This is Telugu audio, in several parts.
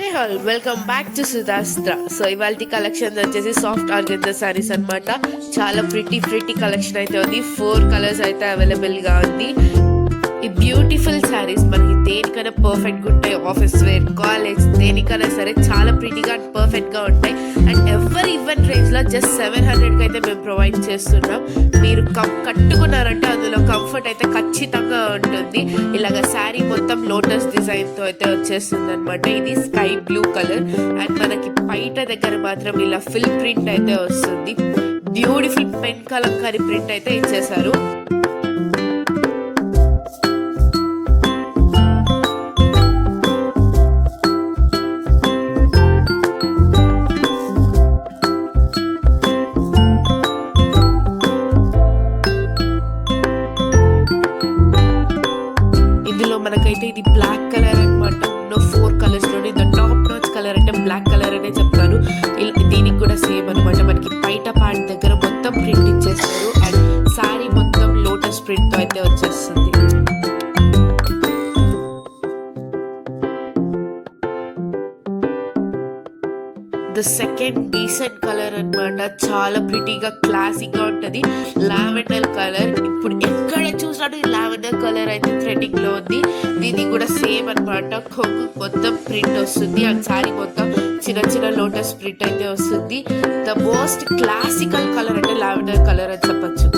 Hey all welcome back to Sudhastra. So ఇవాళ కలెక్షన్ వచ్చేసి సాఫ్ట్ ఆర్గెన్జా సారీస్ అనమాట. చాలా ప్రిటీ కలెక్షన్ అయితే ఉంది. 4 కలర్స్ అయితే అవైలబుల్గా ఉంది. ఈ బ్యూటిఫుల్ శారీస్ మనకి దేనికైనా పర్ఫెక్ట్గా ఉంటాయి. ఆఫీస్ వేర్, కాలేజ్, దేనికైనా సరే చాలా ప్రిటీగా అండ్ పర్ఫెక్ట్గా ఉంటాయి. అండ్ ఎవరి ఈవెంట్ రేంజ్లో జస్ట్ 700కి అయితే మేము ప్రొవైడ్ చేస్తున్నాం. మీరు కట్టుకున్నారంటే అందులో కంఫర్ట్ అయితే ఖచ్చితంగా ఉంటుంది. ఇలాగ శారీ మొత్తం లోటస్ డిజైన్తో అయితే వచ్చేస్తుంది అనమాట. ఇది స్కై బ్లూ కలర్ అండ్ మనకి పైట దగ్గర మాత్రం ఇలా ఫిల్ ప్రింట్ అయితే వస్తుంది. బ్యూటిఫుల్ పెన్ కలంకారీ ప్రింట్ అయితే ఇచ్చేసారు. మనకైతే ఇది బ్లాక్ కలర్ అనమాట. ఉన్న 4 కలర్స్ లోనే ద టాప్ నాచ్ కలర్ అంటే బ్లాక్ కలర్ అనే చెప్తాను. దీనికి కూడా సేమ్ అనమాట. మనకి పైట పార్ట్ దగ్గర మొత్తం ప్రింట్ ఇచ్చేస్తారు అండ్ సారీ మొత్తం లోటస్ ప్రింట్ తో అయితే వచ్చేస్తుంది. ద సెకండ్ డీసెంట్ కలర్ అనమాట. చాలా ప్రిటీగా క్లాసిక్గా ఉంటుంది. Lavender colour. ఇప్పుడు ఎక్కడ చూసినట్టు ఈ లావెండర్ కలర్ అయితే థ్రెడింగ్ లో ఉంది. దీనికి కూడా సేమ్ అనమాట. కొంగు మొత్తం ప్రింట్ వస్తుంది అండ్ సారీ మొత్తం చిన్న లోటస్ ప్రింట్ అయితే వస్తుంది. ద మోస్ట్ క్లాసికల్ కలర్ అంటే లావెండర్ కలర్ అని చెప్పచ్చు.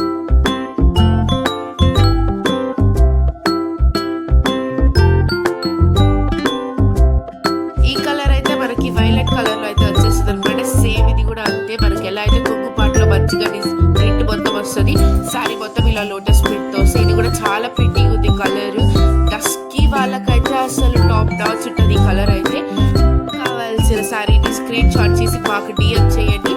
ఈ కలర్ అయితే మనకి వైలెట్ కలర్ లో అయితే వచ్చేస్తుంది అనమాట. సేమ్ ఇది కూడా అంతే. మనకి ఎలా అయితే కొంగు పాటలో మంచిగా ప్రింట్ మొత్తం వస్తుంది. సారీ మొత్తం ఇలా లోటస్ ప్రింట్ తో వస్తుంది. ఇది కూడా చాలా ప్రింట్ ఉంది కలర్. డస్కీ వాళ్ళకైతే అసలు టాప్ నాచ్ ఉంటుంది ఈ కలర్ అయితే. కావాల్సిన సారీని స్క్రీన్ షాట్ చేసి మాకు డిఎం చేయండి.